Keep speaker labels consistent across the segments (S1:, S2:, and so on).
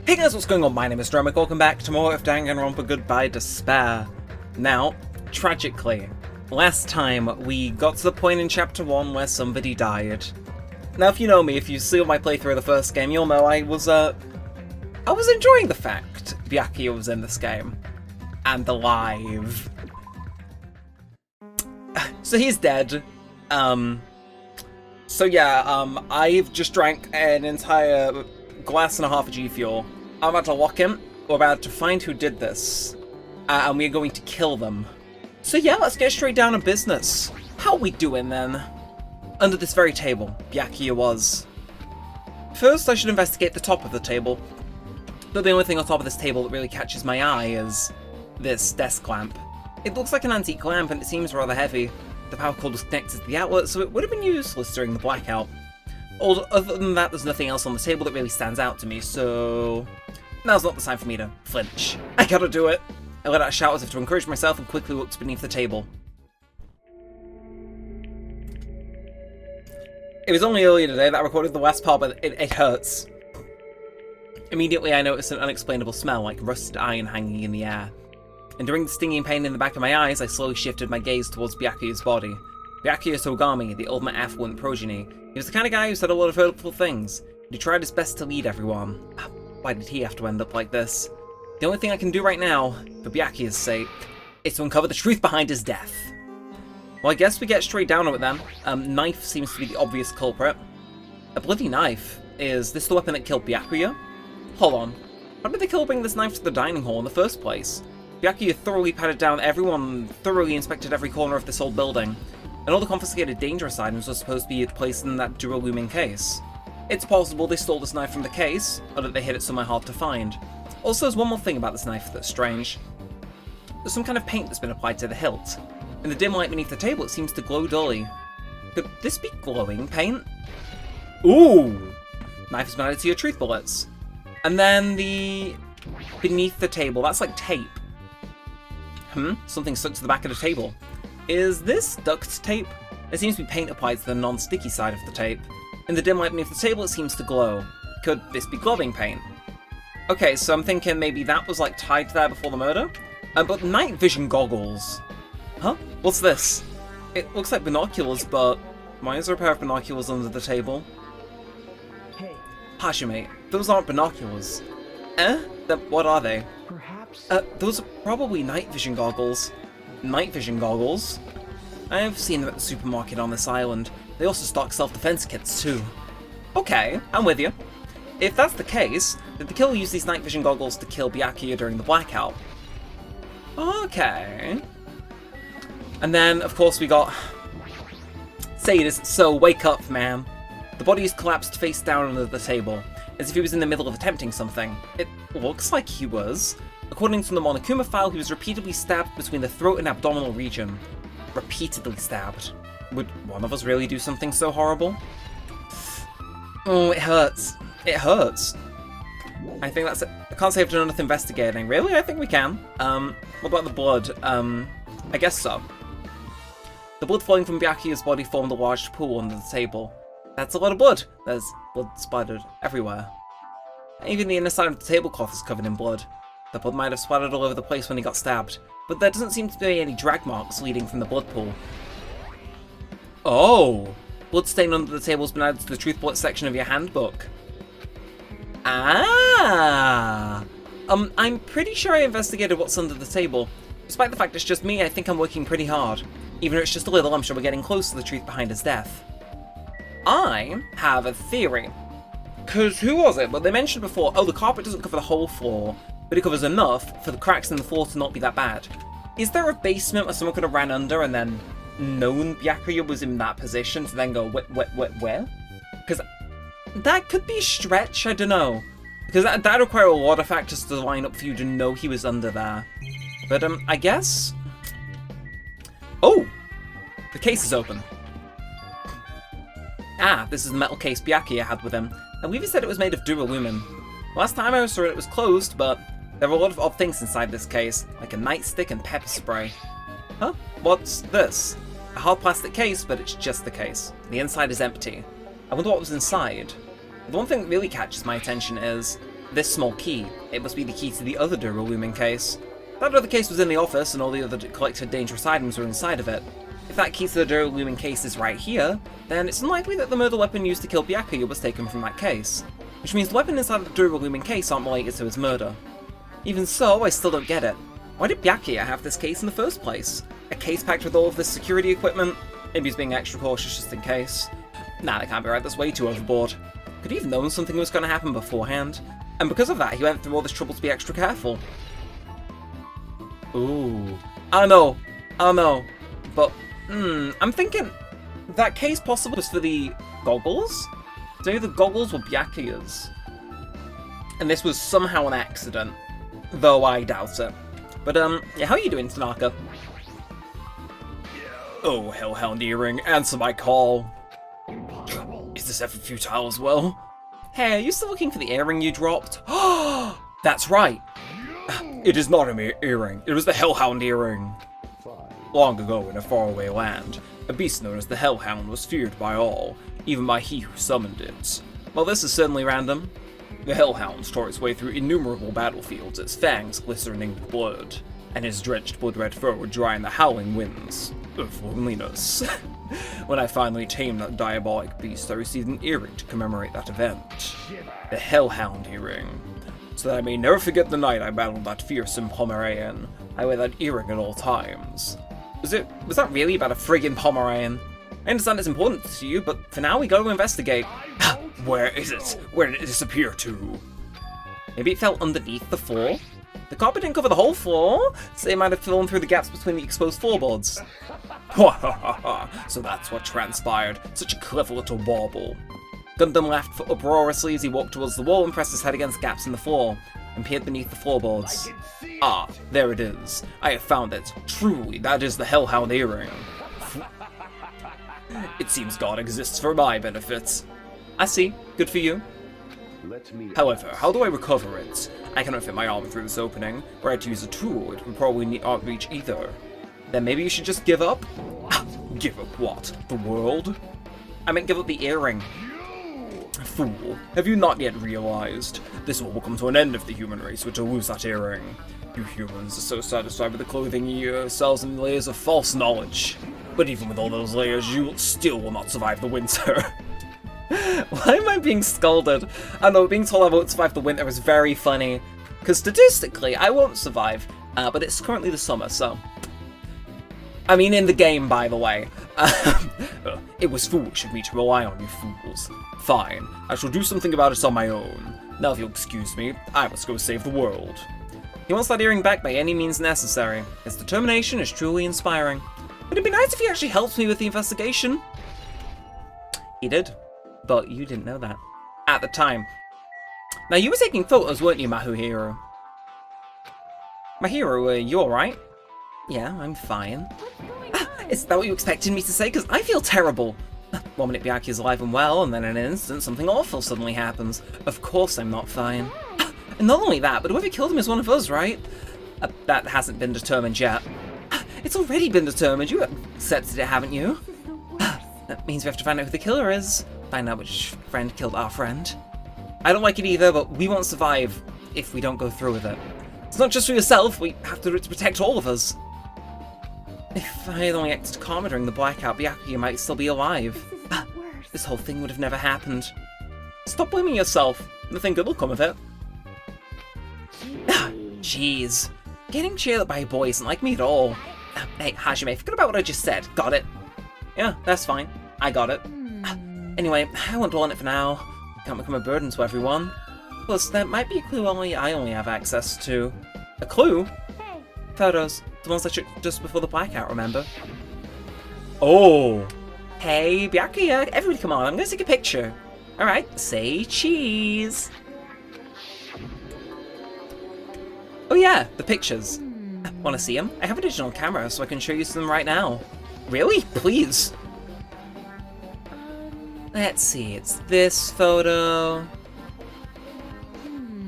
S1: Hey guys, what's going on? My name is Neremik. Welcome back to more of Danganronpa Goodbye Despair. Now, tragically, last time we got to the point in Chapter 1 where somebody died. Now, if you know me, if you see my playthrough of the first game, you'll know I was enjoying the fact byakuya was in this game. And alive. So he's dead. I've just drank an entire glass and a half of G Fuel. I'm about to lock him. We're about to find who did this. And we're going to kill them. So yeah, let's get straight down to business. How are we doing then? Under this very table, byakuya was. First, I should investigate the top of the table. But the only thing on top of this table that really catches my eye is this desk lamp. It looks like an antique lamp and it seems rather heavy. The power cord was connected to the outlet, so it would have been useless during the blackout. Other than that, there's nothing else on the table that really stands out to me, so now's not the time for me to flinch. I gotta do it. I let out a shout as if to encourage myself and quickly looked beneath the table. It was only earlier today that I recorded the last part, but it hurts. Immediately I noticed an unexplainable smell like rusted iron hanging in the air. And during the stinging pain in the back of my eyes, I slowly shifted my gaze towards Byakuya's body. Byakuya Togami, the ultimate affluent progeny. He was the kind of guy who said a lot of hurtful things, and he tried his best to lead everyone. Why did he have to end up like this? The only thing I can do right now, for Byakuya's sake, is to uncover the truth behind his death. Well, I guess we get straight down to it then. Knife seems to be the obvious culprit. A bloody knife. Is this the weapon that killed Byakuya? Hold on. How did the killer bring this knife to the dining hall in the first place? Byakuya thoroughly patted down everyone, thoroughly inspected every corner of this old building, and all the confiscated dangerous items were supposed to be placed in that dual-looming case. It's possible they stole this knife from the case, or that they hid it somewhere hard to find. Also, there's one more thing about this knife that's strange. There's some kind of paint that's been applied to the hilt. In the dim light beneath the table, it seems to glow dully. Could this be glowing paint? Ooh! Knife has been added to your truth bullets. And then beneath the table, that's like tape. Something stuck to the back of the table. Is this duct tape? There seems to be paint applied to the non-sticky side of the tape. In the dim light beneath the table, it seems to glow. Could this be glowing paint? Okay, so I'm thinking maybe that was like tied there before the murder? But night vision goggles. Huh? What's this? It looks like binoculars, but why is there a pair of binoculars under the table?
S2: Hey.
S1: Hashime, those aren't binoculars. Then what are they?
S2: Perhaps.
S1: Those are probably night vision goggles. Night vision goggles? I've seen them at the supermarket on this island. They also stock self-defense kits too. Okay, I'm with you. If that's the case, did the killer use these night vision goggles to kill Byakuya during the blackout? Okay. And then, of course, we got Sadist, so wake up, man. The body is collapsed face down under the table, as if he was in the middle of attempting something. It looks like he was. According to the Monokuma file, he was repeatedly stabbed between the throat and abdominal region. Repeatedly stabbed. Would one of us really do something so horrible? Oh, it hurts. It hurts. I think that's it. I can't say I've done enough investigating. Really? I think we can. What about the blood? I guess so. The blood flowing from Byakuya's body formed a large pool under the table. That's a lot of blood. There's blood splattered everywhere. Even the inner side of the tablecloth is covered in blood. The blood might have splattered all over the place when he got stabbed, but there doesn't seem to be any drag marks leading from the blood pool. Oh! Blood stain under the table has been added to the truth bullet section of your handbook. Ah! I'm pretty sure I investigated what's under the table. Despite the fact it's just me, I think I'm working pretty hard. Even if it's just a little, I'm sure we're getting close to the truth behind his death. I have a theory. Because who was it? Well, they mentioned before, oh, the carpet doesn't cover the whole floor, but it covers enough for the cracks in the floor to not be that bad. Is there a basement where someone could have ran under and then known Byakuya was in that position to then go, where? Because that could be a stretch, I don't know. Because that'd require a lot of factors to line up for you to know he was under there. But, I guess... Oh! The case is open. Ah, this is the metal case Byakuya had with him. I believe he said it was made of duralumin. Last time I saw it, it was closed, but there were a lot of odd things inside this case, like a nightstick and pepper spray. Huh? What's this? A hard plastic case, but it's just the case. The inside is empty. I wonder what was inside. The one thing that really catches my attention is this small key. It must be the key to the other Duraluming case. That other case was in the office, and all the other collected dangerous items were inside of it. If that key to the Duraluming case is right here, then it's unlikely that the murder weapon used to kill Byakuya was taken from that case, which means the weapon inside the Duraluming case aren't related to his murder. Even so, I still don't get it. Why did Byakuya have this case in the first place? A case packed with all of this security equipment? Maybe he's being extra cautious just in case. Nah, that can't be right, that's way too overboard. Could he have known something was going to happen beforehand? And because of that, he went through all this trouble to be extra careful. Ooh. I don't know. But, I'm thinking that case possibly was for the goggles? So maybe the goggles were Byakuya's. And this was somehow an accident. Though I doubt it. But, yeah, how are you doing, Tanaka? Oh, Hellhound Earring, answer my call. Is this ever futile as well? Hey, are you still looking for the earring you dropped? That's right. It is not a mere earring, it was the Hellhound Earring. Long ago in a faraway land, a beast known as the Hellhound was feared by all, even by he who summoned it. Well, this is certainly random. The Hellhound tore its way through innumerable battlefields, its fangs glistening with blood, and his drenched blood-red fur would dry in the howling winds of loneliness. When I finally tamed that diabolic beast, I received an earring to commemorate that event. The Hellhound Earring. So that I may never forget the night I battled that fearsome Pomeranian, I wear that earring at all times. Was that really about a friggin' Pomeranian? I understand it's important to you, but for now we gotta investigate. Where is it? Where did it disappear to? Maybe it fell underneath the floor? The carpet didn't cover the whole floor, so it might have fallen through the gaps between the exposed floorboards. So that's what transpired. Such a clever little bauble. Gundam laughed uproariously as he walked towards the wall and pressed his head against gaps in the floor, and peered beneath the floorboards. Ah, there it is. I have found it. Truly, that is the Hellhound Earring. It seems God exists for my benefit. I see. Good for you. However, how do I recover it? I cannot fit my arm through this opening. Were I to use a tool, it would probably not reach either. Then maybe you should just give up? Give up what? The world? I meant give up the earring. Fool, have you not yet realized? This will come to an end if the human race were to lose that earring. You humans are so satisfied with the clothing you yourselves in layers of false knowledge. But even with all those layers, you still will not survive the winter. Why am I being scolded? I know, being told I won't survive the winter is very funny. Because statistically, I won't survive, but it's currently the summer, so... I mean, in the game, by the way. It was foolish of me to rely on you fools. Fine, I shall do something about it on my own. Now if you'll excuse me, I must go save the world. He wants that earring back by any means necessary. His determination is truly inspiring. It'd be nice if he actually helped me with the investigation. He did. But you didn't know that. At the time. Now you were taking photos, weren't you, Mahuhiro? Mahiro, you alright? Yeah, I'm fine. Is that what you expected me to say? Because I feel terrible. 1 minute Byakuya's alive and well, and then in an instant something awful suddenly happens. Of course I'm not fine. And not only that, but whoever killed him is one of us, right? That hasn't been determined yet. It's already been determined. You accepted it, haven't you? That means we have to find out who the killer is. Find out which friend killed our friend. I don't like it either, but we won't survive if we don't go through with it. It's not just for yourself, we have to do it to protect all of us. If I had only acted calmer during the blackout, Byakuya might still be alive. This whole thing would have never happened. Stop blaming yourself. Nothing good will come of it. Jeez. Getting cheered up by a boy isn't like me at all. Hey, Hajime, forget about what I just said. Got it? Yeah, that's fine. I got it. Anyway, I won't dwell on it for now. Can't become a burden to everyone. Plus, there might be a clue I only have access to. A clue?
S2: Hey.
S1: Photos. The ones I took just before the blackout, remember? Oh! Hey, Byakuya, everybody come on, I'm gonna take a picture. Alright, say cheese. Oh yeah, the pictures. Wanna see them? I have a digital camera, so I can show you some right now. Really? Please. Let's see, it's this photo.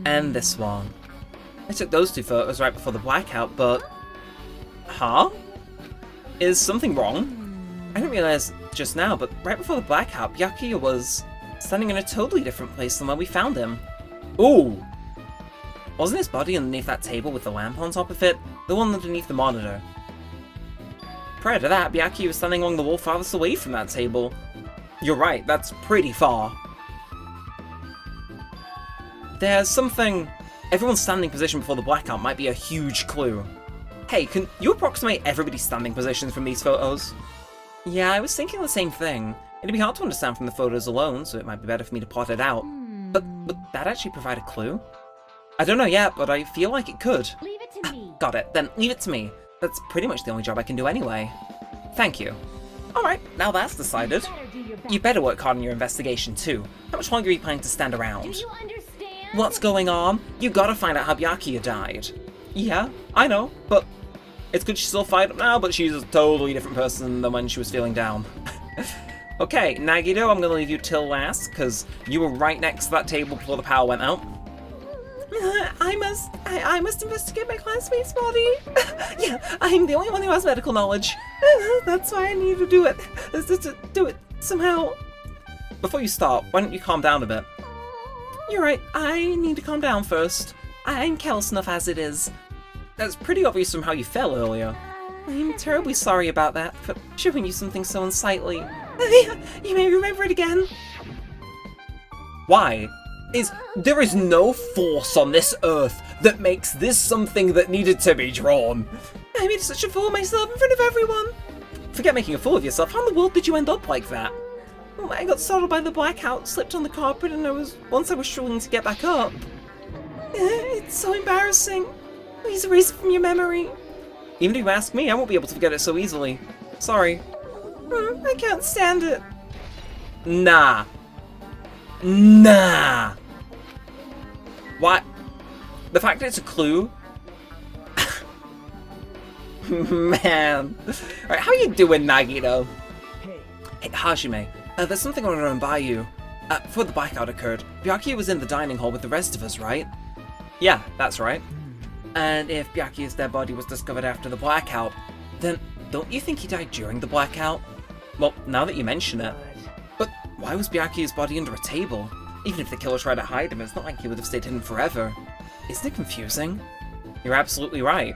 S1: And this one. I took those two photos right before the blackout, but... Huh? Is something wrong? I didn't realize just now, but right before the blackout, Byakuya was standing in a totally different place than where we found him. Ooh! Wasn't his body underneath that table with the lamp on top of it? The one underneath the monitor. Prior to that, Byakuya was standing along the wall farthest away from that table. You're right, that's pretty far. There's something... Everyone's standing position before the blackout might be a huge clue. Hey, can you approximate everybody's standing positions from these photos? Yeah, I was thinking the same thing. It'd be hard to understand from the photos alone, so it might be better for me to plot it out. But would that actually provide a clue? I don't know yet, but I feel like it could.
S2: Leave it to me.
S1: Got it, then leave it to me. That's pretty much the only job I can do anyway. Thank you. Alright, now that's decided. You better work hard on your investigation too. How much longer are you planning to stand around?
S2: Do you understand?
S1: What's going on? You gotta find out how Byakuya died. Yeah, I know, but it's good she's still fired up now, but she's a totally different person than when she was feeling down. Okay, Nagito, I'm gonna leave you till last, because you were right next to that table before the power went out. I must investigate my classmate's body. Yeah, I'm the only one who has medical knowledge. That's why I need to do it. Do it somehow. Before you start, why don't you calm down a bit? You're right, I need to calm down first. I'm careless enough as it is. That's pretty obvious from how you fell earlier. I'm terribly sorry about that, for showing you something so unsightly. You may remember it again. Why? There is no force on this earth that makes this something that needed to be drawn. I made such a fool of myself in front of everyone. Forget making a fool of yourself. How in the world did you end up like that? Oh, I got startled by the blackout, slipped on the carpet, and once I was struggling to get back up. It's so embarrassing. Please erase it from your memory. Even if you ask me, I won't be able to forget it so easily. Sorry. I can't stand it. Nah. What? The fact that it's a clue? Man. Alright, how you doing, Nagito? Hey, Hajime, there's something I want to run by you. Before the blackout occurred, Byakuya was in the dining hall with the rest of us, right? Yeah, that's right. And if Byakuya's dead body was discovered after the blackout, then don't you think he died during the blackout? Well, now that you mention it. But why was Byakuya's body under a table? Even if the killer tried to hide him, it's not like he would have stayed hidden forever. Isn't it confusing? You're absolutely right.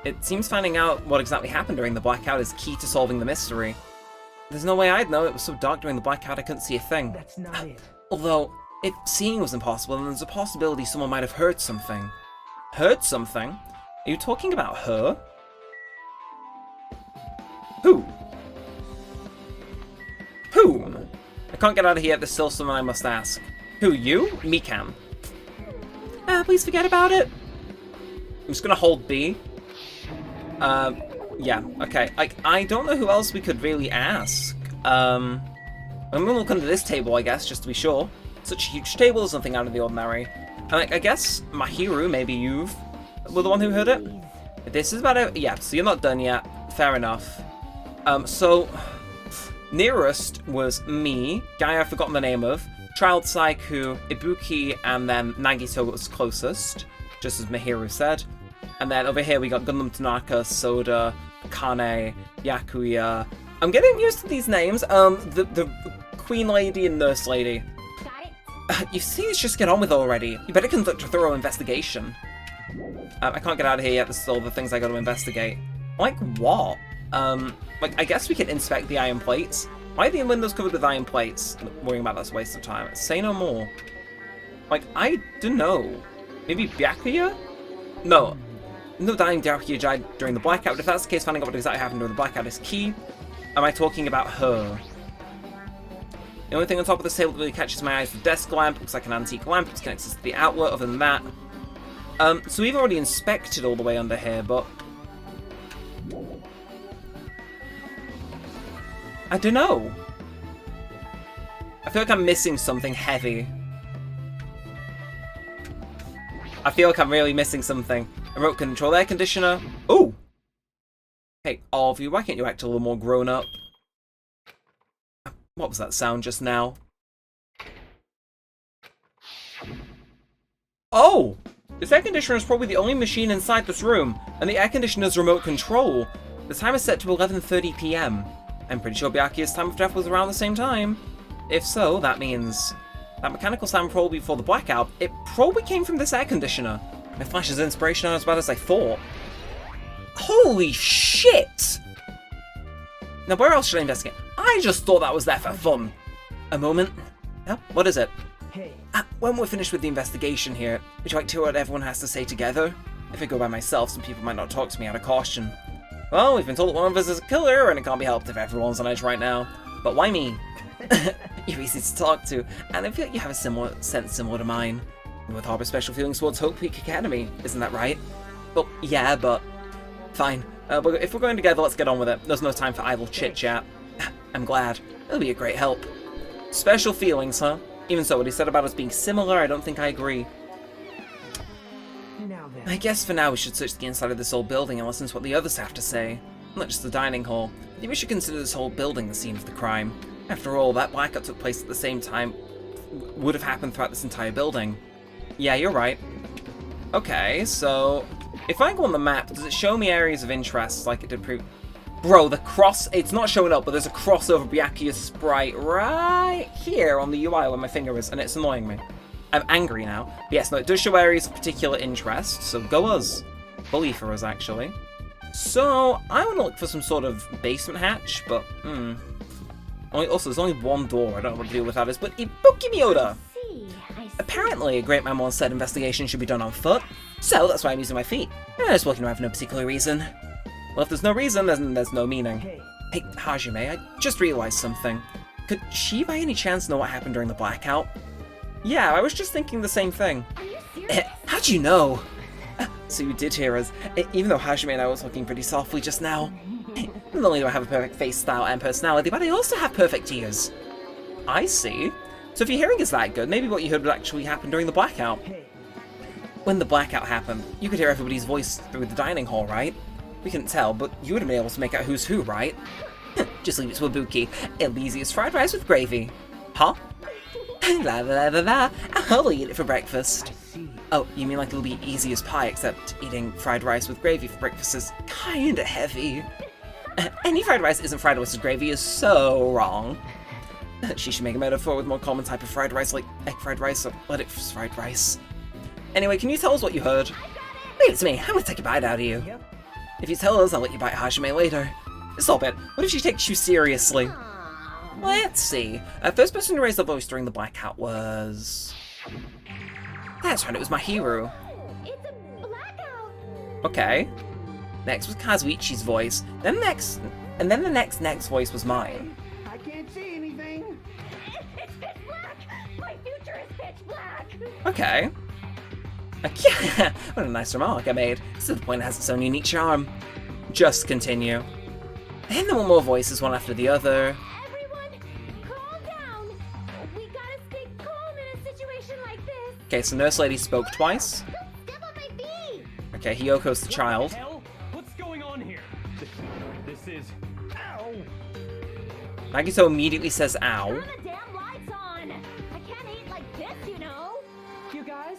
S1: It seems finding out what exactly happened during the blackout is key to solving the mystery. There's no way I'd know. It was so dark during the blackout I couldn't see a thing.
S2: That's not it.
S1: Although, if seeing was impossible, then there's a possibility someone might have heard something. Heard something? Are you talking about her? Who? Whom? I can't get out of here, there's still someone I must ask. Who, you? Mikan. Please forget about it. I'm just gonna hold B. Yeah, okay. I don't know who else we could really ask. I'm gonna look under this table, I guess, just to be sure. Such a huge table is nothing out of the ordinary. And I guess Mahiru, maybe you've were the one who heard it? This is about it. Yeah, so you're not done yet. Fair enough. So nearest was me, guy I've forgotten the name of, Child Saiku, Ibuki, and then Nagito was closest, just as Mahiru said. And then over here we got Gundam Tanaka, Soda, Kane, Byakuya. I'm getting used to these names. The Queen Lady and Nurse Lady.
S2: Got it?
S1: You see, let's just get on with it already. You better conduct a thorough investigation. I can't get out of here yet. There's still the things I got to investigate. Like what? Like, I guess we can inspect the iron plates. Why are the windows covered with iron plates? Worrying about that's a waste of time. Say no more. Like, I don't know. Maybe Byakuya? No. No dying Byakuya died during the blackout. If that's the case, finding out what exactly happened during the blackout is key. Am I talking about her? The only thing on top of this table that really catches my eye is the desk lamp. Looks like an antique lamp. It's connected to the outlet. Other than that, so we've already inspected all the way under here, but I don't know. I feel like I'm missing something heavy. I feel like I'm really missing something. A remote control air conditioner. Oh! Hey, all of you, why can't you act a little more grown up? What was that sound just now? Oh! This air conditioner is probably the only machine inside this room, and the air conditioner's remote control. The time is set to 11:30 PM. I'm pretty sure Byakuya's time of death was around the same time. if so, that means that mechanical sound probably before the blackout, it probably came from this air conditioner. My flash's inspiration aren't as bad as I thought. Holy shit! Now, where else should I investigate? I just thought that was there for fun. A moment. Yeah, what is it?
S3: Hey.
S1: When we're finished with the investigation here, would you like to hear what everyone has to say together? If I go by myself, some people might not talk to me out of caution. Well, we've been told that one of us is a killer, and it can't be helped if everyone's on edge right now. But why me? You're easy to talk to, and I feel like you have a similar sense similar to mine. We both harbor special feelings towards Hope Peak Academy, isn't that right? Well, yeah, but... Fine. But if we're going together, let's get on with it. There's no time for idle chit-chat. I'm glad. It'll be a great help. Special feelings, huh? Even so, what he said about us being similar, I don't think I agree.
S3: Now then.
S1: I guess for now we should search the inside of this old building and listen to what the others have to say. Not just the dining hall. I think we should consider this whole building the scene of the crime. After all, that blackout took place at the same time would have happened throughout this entire building. Yeah, you're right. Okay, so... If I go on the map, does it show me areas of interest like it did previously? Bro, the cross... It's not showing up, but there's a crossover byakuya sprite right here on the UI where my finger is, and it's annoying me. I'm angry now. But yes, no, it does show areas of particular interest, so go us. Bully for us, actually. So, I want to look for some sort of basement hatch, but, Also, there's only one door. I don't know what to do with that is, but Ibuki Miyoda!
S2: I see.
S1: Apparently, a great man once said investigation should be done on foot, so that's why I'm using my feet. I'm just walking around for no particular reason. Well, if there's no reason, then there's no meaning. Hey, Hajime, I just realized something. Could she by any chance know what happened during the blackout? Yeah, I was just thinking the same thing.
S2: Are you serious?
S1: How'd you know? So you did hear us, even though Hajime and I were talking pretty softly just now. Not only do I have a perfect face, style, and personality, but I also have perfect ears. I see. So if your hearing is that good, maybe what you heard would actually happen during the blackout. When the blackout happened, you could hear everybody's voice through the dining hall, right? We couldn't tell, but you would have been able to make out who's who, right? Just leave it to Ibuki. It'll be easy as fried rice with gravy. Huh? La la la la. I'll eat it for breakfast.
S3: I see.
S1: Oh, you mean like it'll be easy as pie, except eating fried rice with gravy for breakfast is kinda heavy. Any fried rice isn't fried rice with gravy is so wrong. She should make a metaphor with more common type of fried rice, like egg fried rice or lettuce fried rice. Anyway, can you tell us what you heard? Leave it to me, I'm gonna take a bite out of you.
S3: Yep.
S1: If you tell us, I'll let you bite Hajime later. Stop it, what if she takes you seriously?
S2: Aw.
S1: Let's see. First person to raise their voice during the blackout was... That's right, it was my hero.
S2: It's a blackout.
S1: Okay. Next was Kazuichi's voice. Then the next voice was mine.
S3: I can't see anything.
S2: It's pitch black. My future is pitch black.
S1: Okay. Yeah, what a nice remark I made. So the point has its own unique charm. Just continue. And there were more voices, one after the other.
S2: Everyone, calm down. We gotta stay calm in a situation like this.
S1: Okay, so Nurse Lady spoke twice.
S2: Step on my feet.
S1: Okay, Hiyoko's the child.
S4: Hell? What's going on here? This is... Ow!
S1: Nagito immediately says ow.
S2: Turn the damn lights on. I can't eat like this, you know.
S3: You guys?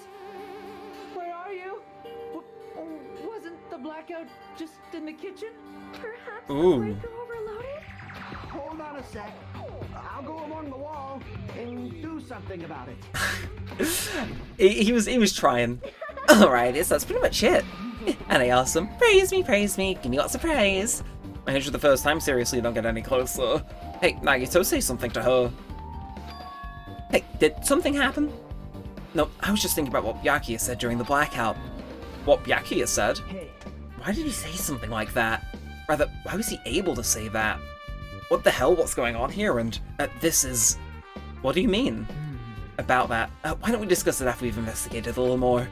S3: Where are you? Wasn't the blackout just in the kitchen?
S2: Perhaps
S1: Ooh.
S2: the breaker overloaded?
S3: Hold on a sec. I'll go along the wall and do something about it.
S1: he was trying. Alright, that's pretty much it. And I asked him, praise me, give me lots of praise. I heard you the first time, seriously, don't get any closer. Hey, Nagito, say something to her. Hey, did something happen? No, I was just thinking about what Byakuya said during the blackout. What Byakuya said?
S3: Hey,
S1: Why did he say something like that? Rather, why was he able to say that? What the hell, what's going on here? And this is... What do you mean? About that? Why don't we discuss it after we've investigated a little more?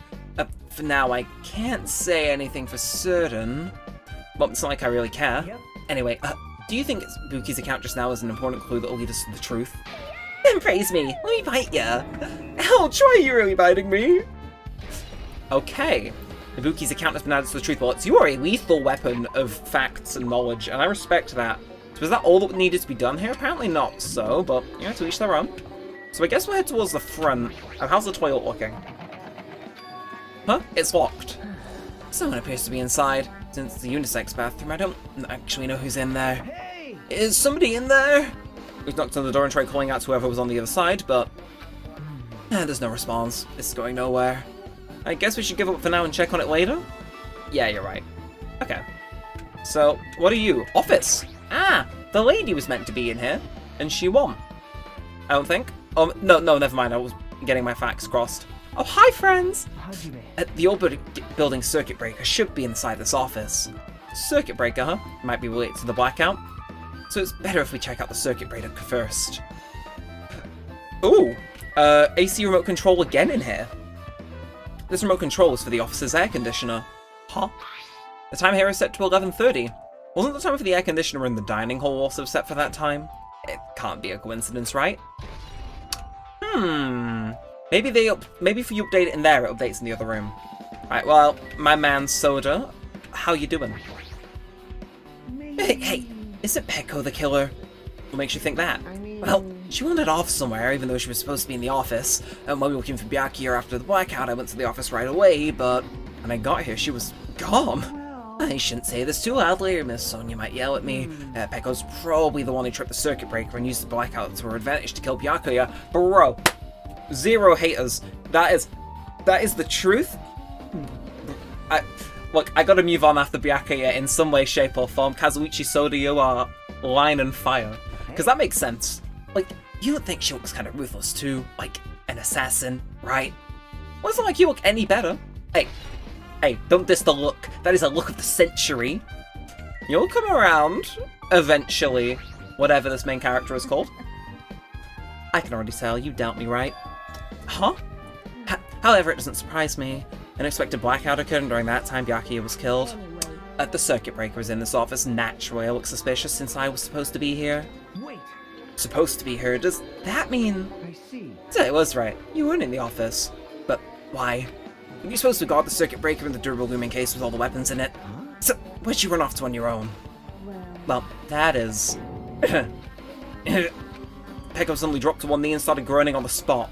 S1: For now, I can't say anything for certain. Well, it's not like I really care.
S3: Yep.
S1: Anyway, do you think Buki's account just now is an important clue that will lead us to the truth? Praise me, let me bite ya. Ouch, why are you really biting me? Okay. Ibuki's account has been added to the truth. Well, it's your lethal weapon of facts and knowledge, and I respect that. So was that all that needed to be done here? Apparently not so, but, you know, to each their own. So I guess we'll head towards the front. How's the toilet looking? Huh? It's locked. Someone appears to be inside. Since it's the unisex bathroom, I don't actually know who's in there.
S3: hey!
S1: Is somebody in there? We knocked on the door and tried calling out to whoever was on the other side, but there's no response. It's going nowhere. I guess we should give up for now and check on it later? Yeah, you're right. Okay. So, what are you? Office! Ah! The lady was meant to be in here, and she won. I don't think. Oh, no, never mind. I was getting my facts crossed. Oh, hi, friends! The old building circuit breaker should be inside this office. Circuit breaker, huh? Might be related to the blackout. So it's better if we check out the circuit breaker first. Ooh! AC remote control again in here. This remote control is for the office's air conditioner. Huh? The time here is set to 11:30. Wasn't the time for the air conditioner in the dining hall also set for that time? It can't be a coincidence, right? Maybe if you update it in there, it updates in the other room. Right, well, my man Soda, how you doing? Hey, isn't Peko the killer? What makes you think that? Well, she wandered off somewhere, even though she was supposed to be in the office. And while we were looking for byakuya after the blackout, I went to the office right away, but when I got here, she was gone. I shouldn't say this too loudly, or Miss Sonia might yell at me. Peko's probably the one who tripped the circuit breaker and used the blackout to her advantage to kill byakuya. Bro, 0 haters. That is the truth. Look, I gotta move on after byakuya in some way, shape, or form. Kazuichi Soda, you are line and fire. Because that makes sense. Like, you don't think she looks kind of ruthless too? Like, an assassin, right? Well, it's not like you look any better. Hey, don't diss the look. That is a look of the century. You'll come around, eventually. Whatever this main character is called. I can already tell, you doubt me, right? Huh? However, it doesn't surprise me. An unexpected blackout occurred, and during that time, byakuya was killed. The circuit breaker was in this office. Naturally, I look suspicious since I was supposed to be here.
S3: Wait.
S1: Supposed to be here? Does that mean...
S3: I see.
S1: So it was right. You weren't in the office. But why? Were you supposed to guard the circuit breaker in the durable looming case with all the weapons in it?
S3: Huh?
S1: So, where'd you run off to on your own?
S2: Well,
S1: that is... Peko suddenly dropped to one knee and started groaning on the spot.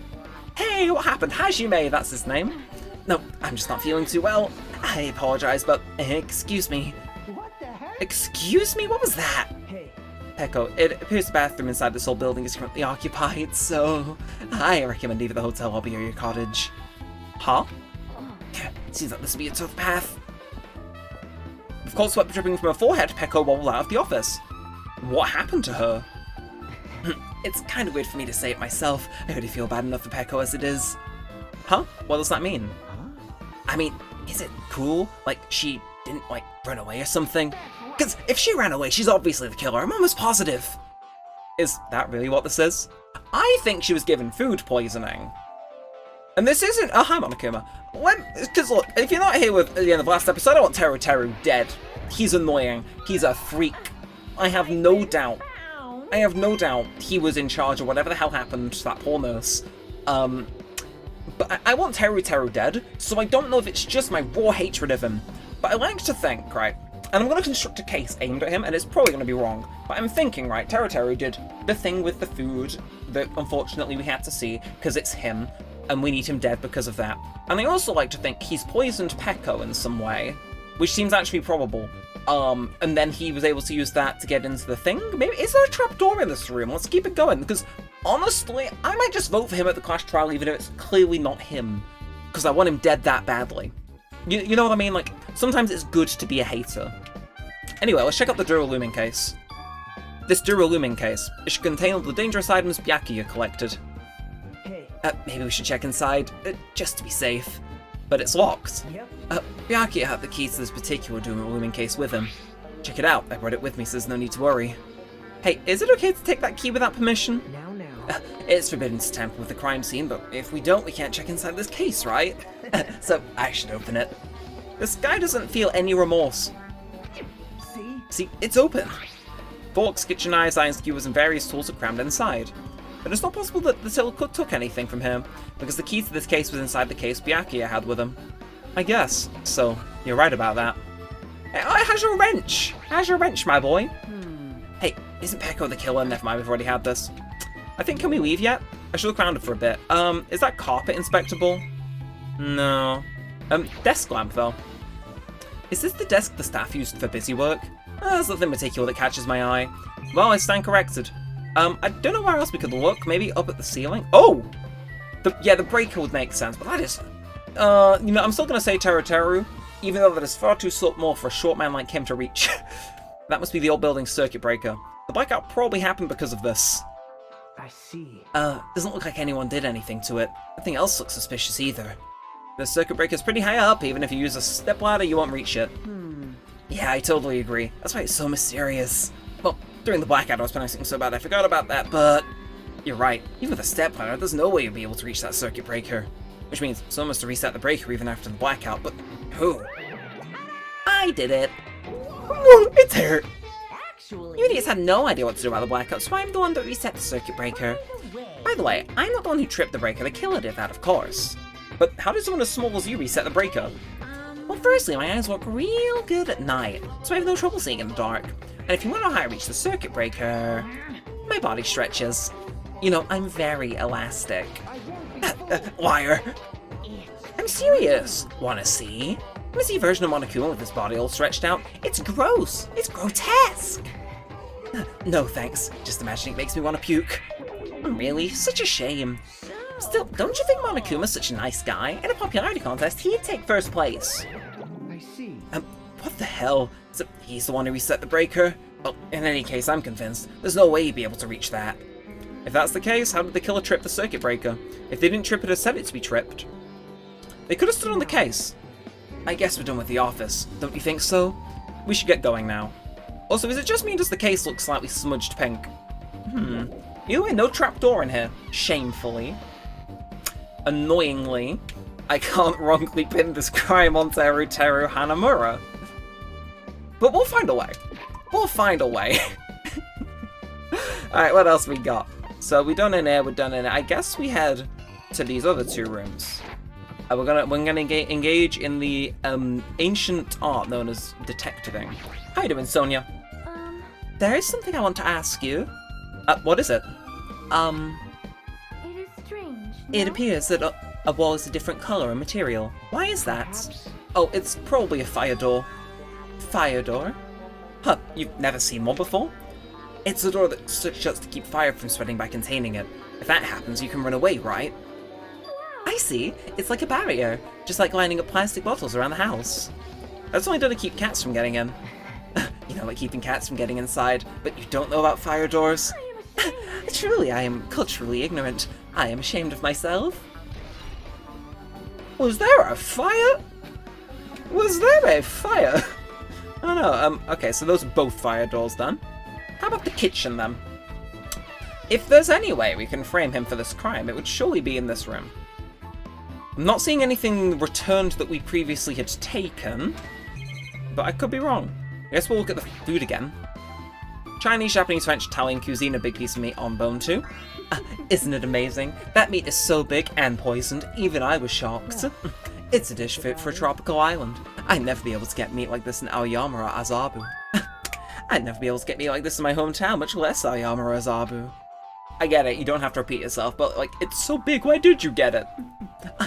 S1: Hey, what happened? Hajime, that's his name. No, I'm just not feeling too well. I apologize, but excuse me.
S3: What the heck?
S1: Excuse me? What was that?
S3: Hey.
S1: Peko, it appears the bathroom inside this whole building is currently occupied, so I recommend either the hotel lobby or your cottage. Huh? Seems like this will be a tough path. Of course, sweat dripping from her forehead, Peko wobbled out of the office. What happened to her? It's kind of weird for me to say it myself. I already feel bad enough for Peko as it is. Huh? What does that mean?
S3: Huh?
S1: I mean, is it cool? Like, she didn't, like, run away or something? Because if she ran away, she's obviously the killer. I'm almost positive. Is that really what this is? I think she was given food poisoning. And this isn't a hi, Monokuma. Because look, if you're not here at the end of the last episode, I want Teru dead. He's annoying. He's a freak. I have no doubt he was in charge of whatever the hell happened to that poor nurse. But I want Teru dead, so I don't know if it's just my raw hatred of him. But I like to think, right, and I'm going to construct a case aimed at him, and it's probably going to be wrong, but I'm thinking, right, Teru did the thing with the food that unfortunately we had to see, because it's him, and we need him dead because of that. And I also like to think he's poisoned Peko in some way, which seems actually probable. And then he was able to use that to get into the thing? Maybe, is there a trapdoor in this room? Let's keep it going, because honestly, I might just vote for him at the Clash trial even if it's clearly not him, because I want him dead that badly. You know what I mean? Like, sometimes it's good to be a hater. Anyway, let's check out the Duralooming case. This Duralooming case, it should contain all the dangerous items byakuya collected.
S3: Hey.
S1: Maybe we should check inside, just to be safe. But it's locked.
S3: Yep.
S1: Byakuya had the key to this particular Duralooming case with him. Check it out, I brought it with me so there's no need to worry. Hey, is it okay to take that key without permission?
S3: Now.
S1: It's forbidden to tamper with the crime scene, but if we don't, we can't check inside this case, right? So I should open it. This guy doesn't feel any remorse. See, it's open. Forks, kitchen knives, iron skewers, and various tools are crammed inside. But it's not possible that the Till took anything from here, because the key to this case was inside the case byakuya had with him. I guess. So, you're right about that. Hey, how's your wrench? How's your wrench, my boy? Hey, isn't Peko the killer? Never mind, we've already had this. I think, can we leave yet? I should look around it for a bit. Is that carpet inspectable? No. Desk lamp, though. Is this the desk the staff used for busy work? There's nothing particular that catches my eye. Well, I stand corrected. I don't know where else we could look. Maybe up at the ceiling? Oh! The breaker would make sense, but that is... you know, I'm still gonna say Teru, even though that is far too small for a short man like him to reach. That must be the old building's circuit breaker. The blackout probably happened because of this.
S3: I see.
S1: Doesn't look like anyone did anything to it. Nothing else looks suspicious either. The circuit breaker's pretty high up. Even if you use a stepladder, you won't reach it. Yeah, I totally agree. That's why it's so mysterious. Well, during the blackout I was panicking so bad I forgot about that, but... You're right. Even with a stepladder, there's no way you'll be able to reach that circuit breaker. Which means someone must have reset the breaker even after the blackout, but who? I did it. Whoa, it's her.
S2: Actually,
S1: You idiots had no idea what to do about the blackout, so I'm the one that reset the circuit breaker. By the way, I'm not the one who tripped the breaker, the killer did that, of course. But how does someone as small as you reset the breaker? Well, firstly, my eyes work real good at night, so I have no trouble seeing in the dark. And if you want to know how I reach the circuit breaker, my body stretches. You know, I'm very elastic. Liar. I'm serious. Wanna see? Wanna see a version of Monokuma with his body all stretched out? It's gross. It's grotesque. No thanks. Just imagining it makes me want to puke. Really? Such a shame. Still, don't you think Monokuma's such a nice guy? In a popularity contest, he'd take first place.
S3: I see.
S1: What the hell? So he's the one who reset the breaker? Well, in any case, I'm convinced. There's no way he'd be able to reach that. If that's the case, how did the killer trip the circuit breaker? If they didn't trip it or set it to be tripped? They could have stood on the case. I guess we're done with the office. Don't you think so? We should get going now. Also, is it just me or does the case look slightly smudged pink? Either way, no trapdoor in here. Shamefully. Annoyingly, I can't wrongly pin this crime on Teru Hanamura. But we'll find a way. We'll find a way. Alright, what else we got? So we're done in here, we're done in here. I guess we head to these other two rooms. We're gonna engage in the ancient art known as detectiving. How you doing, Sonia? There is something I want to ask you. What is it?
S2: it is strange.
S1: It
S2: no?
S1: appears that a wall is a different color and material. Why is that?
S3: Perhaps.
S1: Oh, it's probably a fire door. Fire door? Huh, you've never seen one before? It's a door that shuts to keep fire from spreading by containing it. If that happens, you can run away, right? I see. It's like a barrier, just like lining up plastic bottles around the house. That's only done to keep cats from getting in. You know, like keeping cats from getting inside, but you don't know about fire doors?
S2: I am ashamed.
S1: Truly, I am culturally ignorant. I am ashamed of myself. Was there a fire? Was there a fire? I don't know. Okay, so those are both fire doors done. How about the kitchen, then? If there's any way we can frame him for this crime, it would surely be in this room. I'm not seeing anything returned that we previously had taken, but I could be wrong. I guess we'll look at the food again. Chinese, Japanese, French, Italian cuisine, a big piece of meat on bone too. Isn't it amazing? That meat is so big and poisoned, even I was shocked. It's a dish fit for a tropical island. I'd never be able to get meat like this in Aoyama or Azabu. I'd never be able to get meat like this in my hometown, much less Aoyama or Azabu. I get it, you don't have to repeat yourself, but like, it's so big, why did you get it?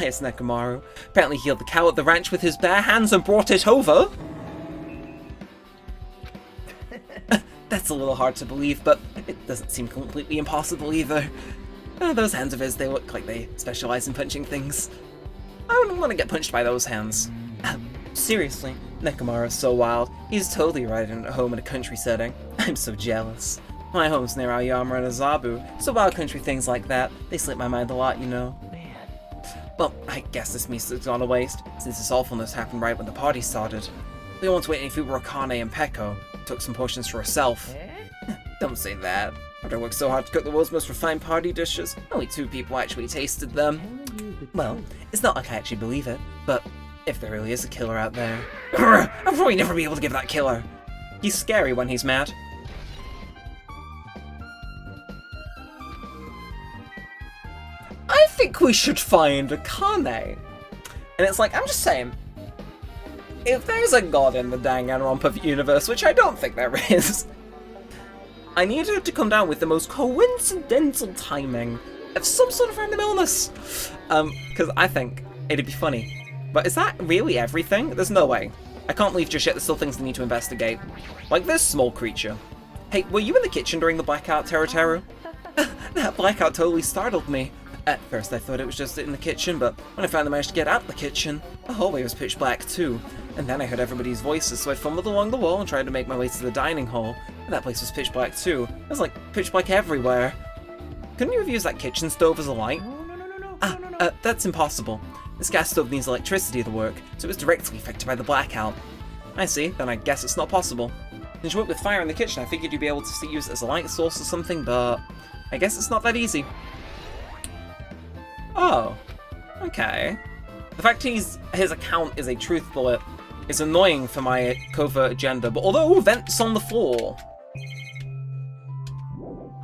S1: Yes, Nekomaru. Apparently he killed the cow at the ranch with his bare hands and brought it over. That's a little hard to believe, but it doesn't seem completely impossible either. Those hands of his, they look like they specialize in punching things. I wouldn't want to get punched by those hands. Seriously, Nekomaru's so wild. He's totally right at home in a country setting. I'm so jealous. My home's near Aoyama and Azabu, so wild country things like that, they slip my mind a lot, you know. Well, I guess this meat's gone to waste, since this awfulness happened right when the party started. We don't want to wait any food were Akane and Peko. Took some portions for herself. Don't say that. After I worked so hard to cook the world's most refined party dishes, only 2 people actually tasted them. Well, it's not like I actually believe it, but if there really is a killer out there... I'll probably never be able to give that killer. He's scary when he's mad. I think we should find Akane. And it's like, I'm just saying, if there's a god in the Danganronpa universe, which I don't think there is, I need her to come down with the most coincidental timing of some sort of random illness. Because I think it'd be funny. But is that really everything? There's no way. I can't leave just yet, there's still things I need to investigate. Like this small creature. Hey, were you in the kitchen during the blackout, Teru? That blackout totally startled me. At first I thought it was just in the kitchen, but when I finally managed to get out the kitchen, the hallway was pitch black too. And then I heard everybody's voices, so I fumbled along the wall and tried to make my way to the dining hall. And that place was pitch black too. It was like pitch black everywhere. Couldn't you have used that kitchen stove as a light? That's impossible. This gas stove needs electricity to work, so it was directly affected by the blackout. I see, then I guess it's not possible. Since you work with fire in the kitchen, I figured you'd be able to use it as a light source or something, but I guess it's not that easy. Oh, okay. The fact his account is a truth bullet is annoying for my covert agenda, but although vents on the floor.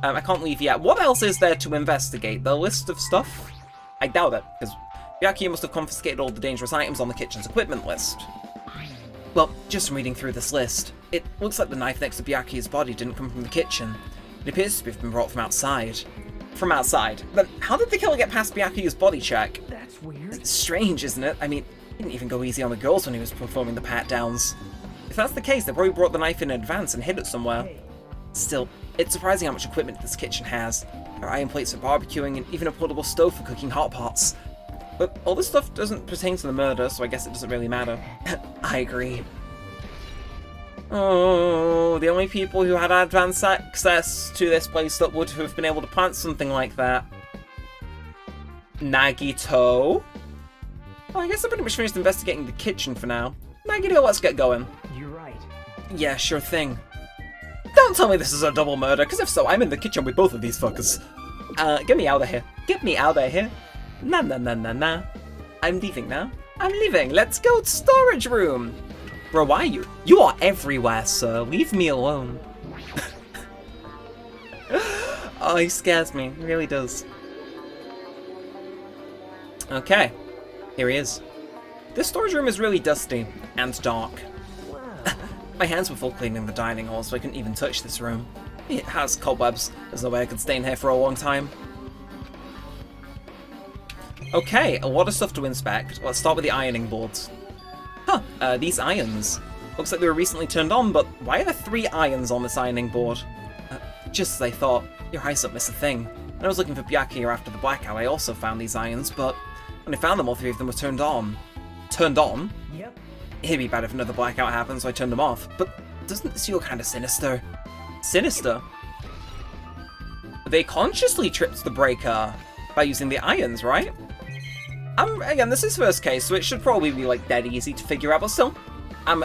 S1: I can't leave yet. What else is there to investigate? The list of stuff? I doubt it, because byakuya must have confiscated all the dangerous items on the kitchen's equipment list. Well, just from reading through this list, it looks like the knife next to Byakuya's body didn't come from the kitchen. It appears to have been brought from outside. From outside? Then how did the killer get past Byakuya's body check?
S3: That's weird.
S1: It's strange, isn't it? I mean, he didn't even go easy on the girls when he was performing the pat-downs. If that's the case, they probably brought the knife in advance and hid it somewhere. Still, it's surprising how much equipment this kitchen has. There are iron plates for barbecuing and even a portable stove for cooking hot pots. But all this stuff doesn't pertain to the murder, so I guess it doesn't really matter. I agree. Oh, the only people who had advanced access to this place that would have been able to plant something like that. Nagito? Well, I guess I pretty much finished investigating the kitchen for now. Nagito, let's get going.
S3: You're right.
S1: Yeah, sure thing. Don't tell me this is a double murder, because if so, I'm in the kitchen with both of these fuckers. Get me out of here. Get me out of here. Nah. I'm leaving now. I'm leaving. Let's go to storage room. Bro, why are you? You are everywhere, sir. Leave me alone. Oh, he scares me. He really does. Okay. Here he is. This storage room is really dusty and dark. My hands were full cleaning the dining hall, so I couldn't even touch this room. It has cobwebs. There's no way I could stay in here for a long time. Okay, a lot of stuff to inspect. Let's start with the ironing boards. Huh, these irons. Looks like they were recently turned on, but why are there 3 irons on this ironing board? Just as I thought, your eyes don't miss a thing. When I was looking for Byakuya after the blackout, I also found these irons, but when I found them, all 3 of them were turned on. Turned on?
S3: Yep.
S1: It'd be bad if another blackout happened, so I turned them off. But doesn't this feel kind of sinister? Sinister? They consciously tripped the breaker by using the irons, right? Again, this is first case, so it should probably be like dead easy to figure out, but still, I'm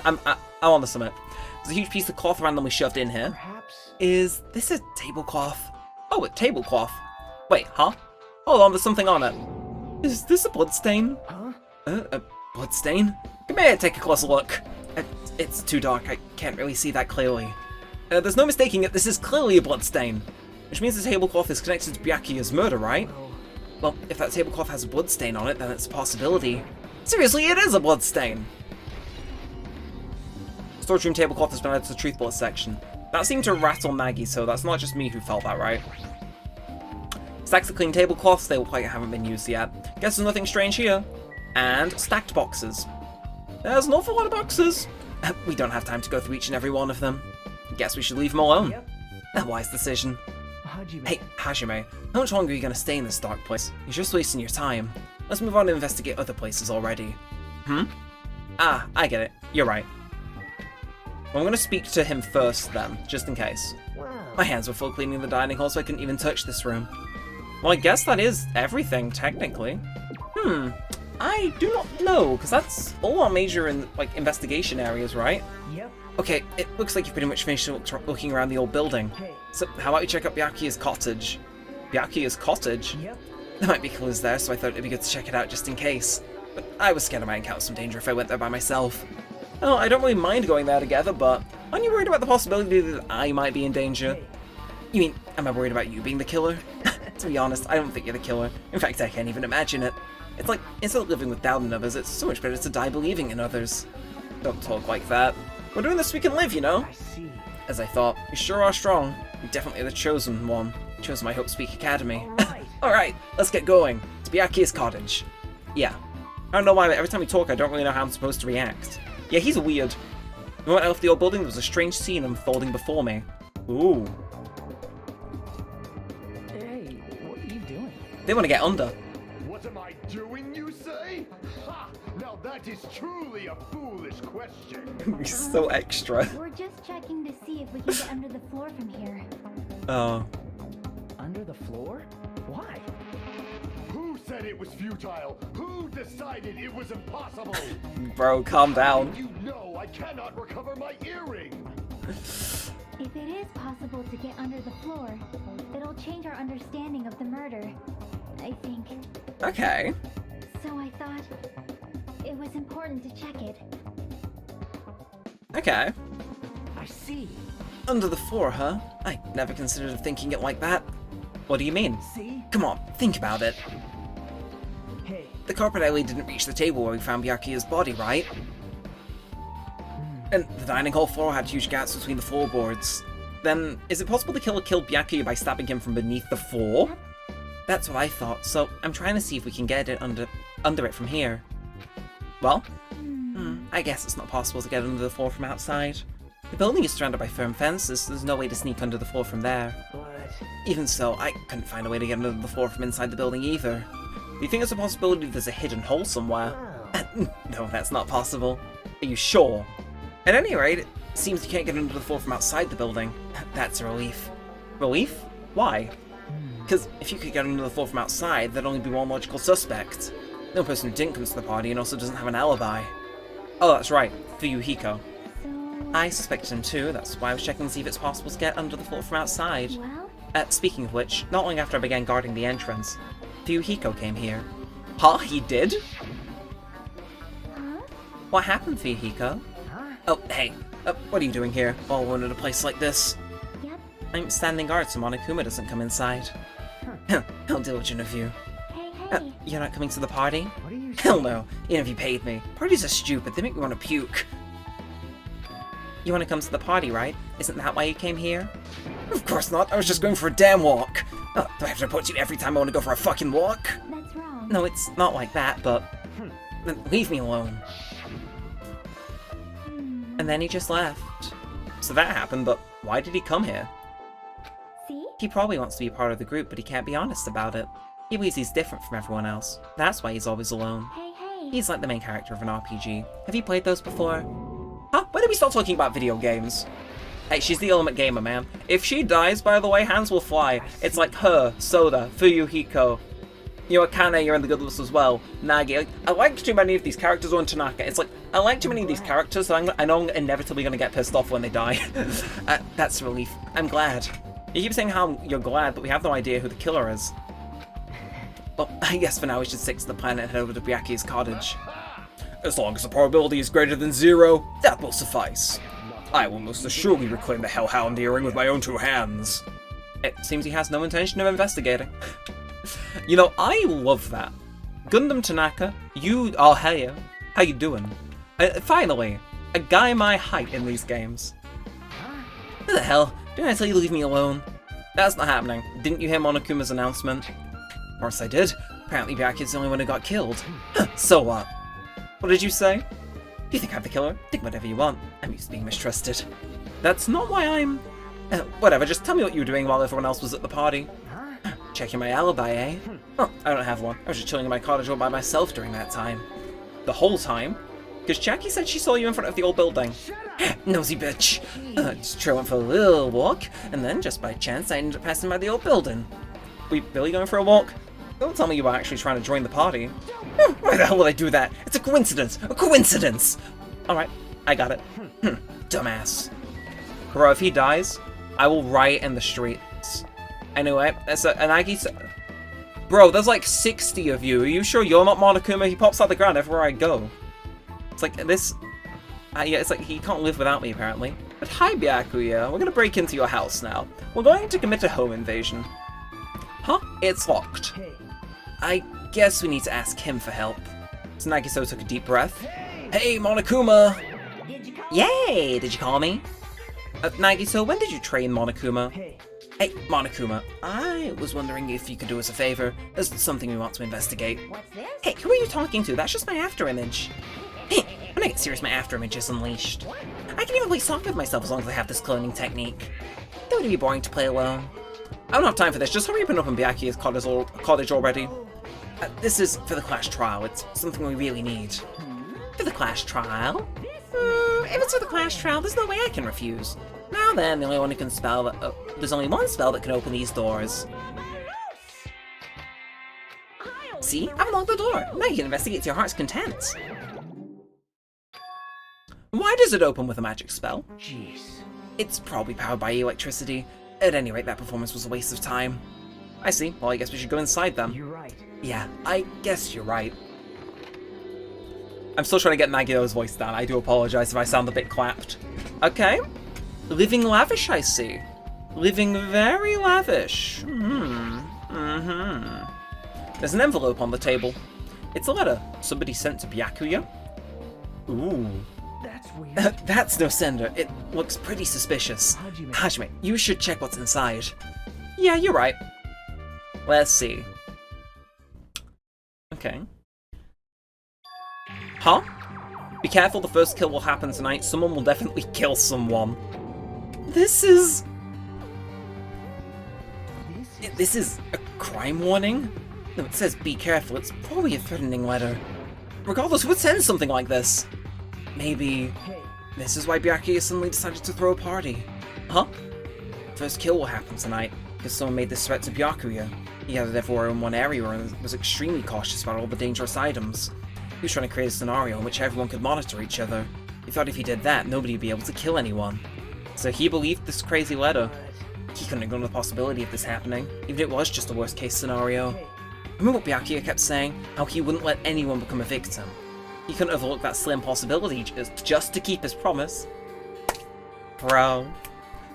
S1: on the summit. There's a huge piece of cloth randomly shoved in here.
S3: Perhaps.
S1: Is this a tablecloth? Oh, a tablecloth. Wait, huh? Hold on, there's something on it. Is this a bloodstain?
S3: Huh?
S1: A bloodstain? Come here, take a closer look. It's too dark, I can't really see that clearly. There's no mistaking it, this is clearly a bloodstain. Which means the tablecloth is connected to Byakuya's murder, right? Well, if that tablecloth has a bloodstain on it, then it's a possibility. Seriously, it is a bloodstain! Storage room tablecloth has been added to the truth bullet section. That seemed to rattle Maggie, so that's not just me who felt that, right? Stacks of clean tablecloths, they look like they haven't been used yet. Guess there's nothing strange here. And stacked boxes. There's an awful lot of boxes. We don't have time to go through each and every one of them. Guess we should leave them alone.
S3: Yep.
S1: A wise decision.
S3: Hajime.
S1: Hey, Hajime, how much longer are you going to stay in this dark place? You're just wasting your time. Let's move on and investigate other places already. Ah, I get it. You're right. Well, I'm going to speak to him first then, just in case.
S3: Wow.
S1: My hands were full cleaning the dining hall, so I couldn't even touch this room. Well, I guess that is everything, technically. I do not know, because that's all our major investigation areas, right?
S3: Yep.
S1: Okay, it looks like you've pretty much finished looking around the old building.
S3: Hey.
S1: So, how about you check out Byakuya's cottage? Byakuya's cottage?
S3: Yep.
S1: There might be clues there, so I thought it'd be good to check it out just in case. But I was scared I might encounter some danger if I went there by myself. Oh, I don't really mind going there together, but aren't you worried about the possibility that I might be in danger?
S3: Hey.
S1: You mean, am I worried about you being the killer? To be honest, I don't think you're the killer. In fact, I can't even imagine it. It's like, instead of living with doubt in others, it's so much better to die believing in others. Don't talk like that. We're doing this so we can live, you know?
S3: I see.
S1: As I thought, you sure are strong. You're definitely the chosen one. Chosen by Hope Speak Academy.
S3: Alright.
S1: Alright, let's get going. To Byakuya's cottage. Yeah. I don't know why, but every time we talk, I don't really know how I'm supposed to react. Yeah, he's weird. The moment I left the old building, there was a strange scene unfolding before me. Ooh.
S5: Hey, what are you doing?
S1: They want to get under.
S6: What am I doing, you say? Ha! Now that is truly a foolish question.
S1: You're so extra.
S2: We're just checking to see if we can get under the floor from here.
S1: Oh.
S5: Under the floor? Why?
S6: Who said it was futile? Who decided it was impossible?
S1: Bro, calm down.
S6: You know I cannot recover my earring.
S2: If it is possible to get under the floor, it'll change our understanding of the murder, I think.
S1: Okay.
S2: So I thought it was important to check it.
S1: Okay.
S5: I see.
S1: Under the floor, huh? I never considered thinking it like that. What do you mean?
S5: See?
S1: Come on, think about it.
S5: Hey.
S1: The carpet alley didn't reach the table where we found Byakuya's body, right? And the dining hall floor had huge gaps between the floorboards. Then, is it possible the killer killed Byakuya by stabbing him from beneath the floor? That's what I thought, so I'm trying to see if we can get it under it from here. Well, I guess it's not possible to get under the floor from outside. The building is surrounded by firm fences, so there's no way to sneak under the floor from there.
S5: But
S1: Even so, I couldn't find a way to get under the floor from inside the building either. Do you think there's a possibility there's a hidden hole somewhere? No, that's not possible. Are you sure? At any rate, it seems you can't get under the floor from outside the building. That's a relief. Relief? Why? Because if you could get under the floor from outside, there'd only be one logical suspect. No person who didn't come to the party and also doesn't have an alibi. Oh, that's right, Fuyuhiko.
S2: So,
S1: I suspected him too, that's why I was checking to see if it's possible to get under the floor from outside.
S2: well,
S1: Speaking of which, not long after I began guarding the entrance, Fuyuhiko came here. Huh? He did?
S2: huh?
S1: What happened, Fuyuhiko? Oh, hey. What are you doing here, all alone in a place like this?
S2: Yep.
S1: I'm standing guard so Monokuma doesn't come inside. How diligent of you.
S2: Hey, hey.
S1: You're not coming to the party?
S5: what are you
S1: Hell no, even if you paid me. Parties are stupid, they make me want to puke. You want to come to the party, right? Isn't that why you came here? Of course not, I was just going for a damn walk. Oh, do I have to report you every time I want to go for a fucking walk?
S2: That's wrong.
S1: No, it's not like that, but... Then leave me alone. And then he just left. So that happened, but why did he come here?
S2: See?
S1: He probably wants to be part of the group, but he can't be honest about it. He believes he's different from everyone else. That's why he's always alone.
S2: Hey, hey.
S1: He's like the main character of an RPG. Have you played those before? Huh? When did we start talking about video games? Hey, she's the ultimate gamer, man. If she dies, by the way, hands will fly. It's like her, Soda, Fuyuhiko. You know, Akane, you're in the good list as well. Nagi, I like too many of these characters on Tanaka. It's like, I like too many of these characters, so I know I'm inevitably going to get pissed off when they die. That's a relief. I'm glad. You keep saying how you're glad, but we have no idea who the killer is. Well, I guess for now we should stick to the plan and head over to Byakuya's cottage. As long as the probability is greater than 0, that will suffice. I will most assuredly reclaim the Hellhound earring with my own 2 hands. It seems he has no intention of investigating. You know, I love that. Gundam Tanaka, oh hell yeah, how you doing? Finally, a guy my height in these games. Who the hell? Didn't I tell you to leave me alone? That's not happening. Didn't you hear Monokuma's announcement? Of course I did. Apparently Byakuya's the only one who got killed. So what? What did you say? Do you think I'm the killer? Think whatever you want. I'm used to being mistrusted. That's not why I'm... whatever, just tell me what you were doing while everyone else was at the party. Checking my alibi, eh? Oh, I don't have one. I was just chilling in my cottage all by myself during that time. The whole time? Because Jackie said she saw you in front of the old building. Nosy bitch. Just went for a little walk, and then just by chance I ended up passing by the old building. We really going for a walk? Don't tell me you were actually trying to join the party. Why the hell would I do that? It's a coincidence! A coincidence! Alright, I got it. Dumbass. Bro, if he dies, I will riot in the streets. Anyway, that's an Aggie. Bro, there's like 60 of you. Are you sure you're not Monokuma? He pops out the ground everywhere I go. It's like this. Yeah, it's like he can't live without me apparently. But hi, Byakuya. We're gonna break into your house now. We're going to commit a home invasion. Huh? It's locked.
S5: Hey.
S1: I guess we need to ask him for help. So Nagiso took a deep breath. Hey, Monokuma! Yay! Did you call me? Nagiso, when did you train Monokuma?
S5: Hey.
S1: Hey, Monokuma, I was wondering if you could do us a favor. There's something we want to investigate.
S2: What's this?
S1: Hey, who are you talking to? That's just my afterimage. Hey, when I get serious, my afterimage is unleashed. I can even play soccer with myself as long as I have this cloning technique. That would be boring to play alone. I don't have time for this. Just hurry up and open Byakuya's cottage already. This is for the class trial. It's something we really need. For the class trial? If it's for the class trial, there's no way I can refuse. Now then, the only one who can spell that, there's only one spell that can open these doors. See? I've unlocked the door. Now you can investigate to your heart's content. Why does it open with a magic spell?
S5: Jeez.
S1: It's probably powered by electricity. At any rate, that performance was a waste of time. I see. Well, I guess we should go inside then.
S5: You're right.
S1: Yeah, I guess you're right. I'm still trying to get Nagito's voice down. I do apologize if I sound a bit clapped. Okay. Living lavish, I see. Living very lavish. There's an envelope on the table. It's a letter somebody sent to Byakuya. Ooh.
S5: That's weird.
S1: That's no sender. It looks pretty suspicious. Hajime, you should check what's inside. Yeah, you're right. Let's see. Okay. Huh? Be careful, the first kill will happen tonight. Someone will definitely kill someone. This is a crime warning? No, it says be careful. It's probably a threatening letter. Regardless, who would send something like this? Maybe this is why Byakuya suddenly decided to throw a party. Huh? First kill will happen tonight, because someone made this threat to Byakuya. He had everywhere in one area and was extremely cautious about all the dangerous items. He was trying to create a scenario in which everyone could monitor each other. He thought if he did that, nobody would be able to kill anyone. So he believed this crazy letter. He couldn't ignore the possibility of this happening, even if it was just a worst case scenario. Remember what Byakuya kept saying? How he wouldn't let anyone become a victim. He couldn't overlook that slim possibility just to keep his promise. Bro.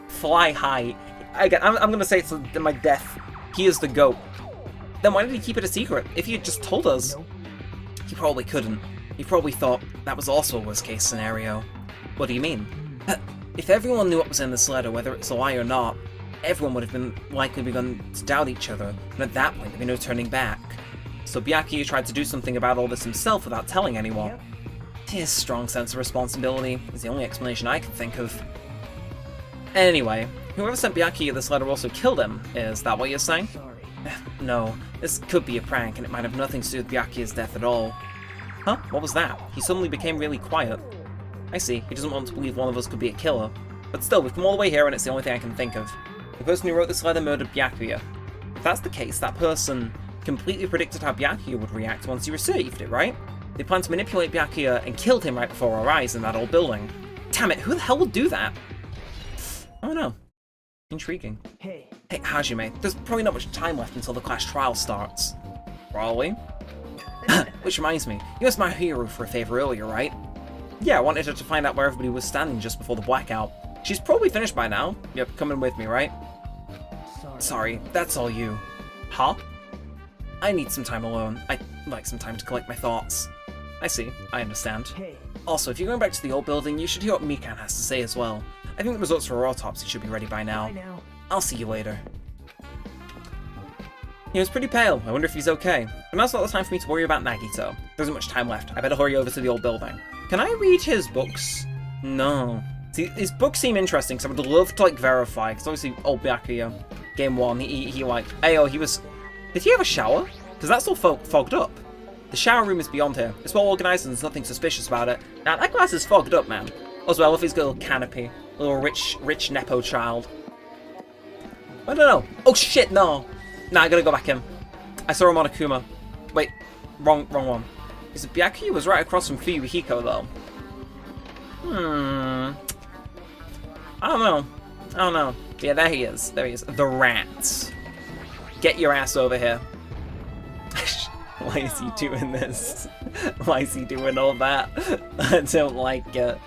S1: Fly high. Again, I'm gonna say to my death, he is the GOAT. Then why did he keep it a secret? If he had just told us. He probably couldn't. He probably thought that was also a worst case scenario. What do you mean? If everyone knew what was in this letter, whether it's a lie or not, everyone would have been likely begun to doubt each other, and at that point there'd be no turning back. So Byakuya tried to do something about all this himself without telling anyone. His strong sense of responsibility is the only explanation I can think of. Anyway, whoever sent Byakuya this letter also killed him. Is that what you're saying?
S5: Sorry.
S1: No, this could be a prank, and it might have nothing to do with Byakuya's death at all. Huh? What was that? He suddenly became really quiet. I see, he doesn't want to believe one of us could be a killer. But still, we've come all the way here and it's the only thing I can think of. The person who wrote this letter murdered Byakuya. If that's the case, that person completely predicted how Byakuya would react once he received it, right? They planned to manipulate Byakuya and killed him right before our eyes in that old building. Damn it, who the hell would do that? Oh no. Intriguing. Hey, Hajime, there's probably not much time left until the class trial starts. Probably. Which reminds me, you asked my hero for a favor earlier, right? Yeah, I wanted her to find out where everybody was standing just before the blackout. She's probably finished by now. Yep, coming with me, right? Sorry, that's all you. Huh? I need some time alone. I'd like some time to collect my thoughts. I see, I understand. Also, if you're going back to the old building, you should hear what Mikan has to say as well. I think the results for her autopsy should be ready by now. I'll see you later. He was pretty pale. I wonder if he's okay. But now's not the time for me to worry about Nagito. There isn't much time left. I better hurry over to the old building. Can I read his books? No. See, his books seem interesting, because I would love to, verify, because obviously, old Byakuya, game 1, he was... Did he have a shower? Because that's all fogged up. The shower room is beyond here. It's well organized and there's nothing suspicious about it. Now, that glass is fogged up, man. Also, I love his little canopy. A little rich Nepo child. I don't know. Oh, shit, no. Nah, I gotta go back in. I saw him on Akuma. Wait, wrong one. Because Byakuya was right across from Fuyuhiko, though. I don't know. Yeah, there he is. The rat. Get your ass over here. Why is he doing this? Why is he doing all that? I don't like it.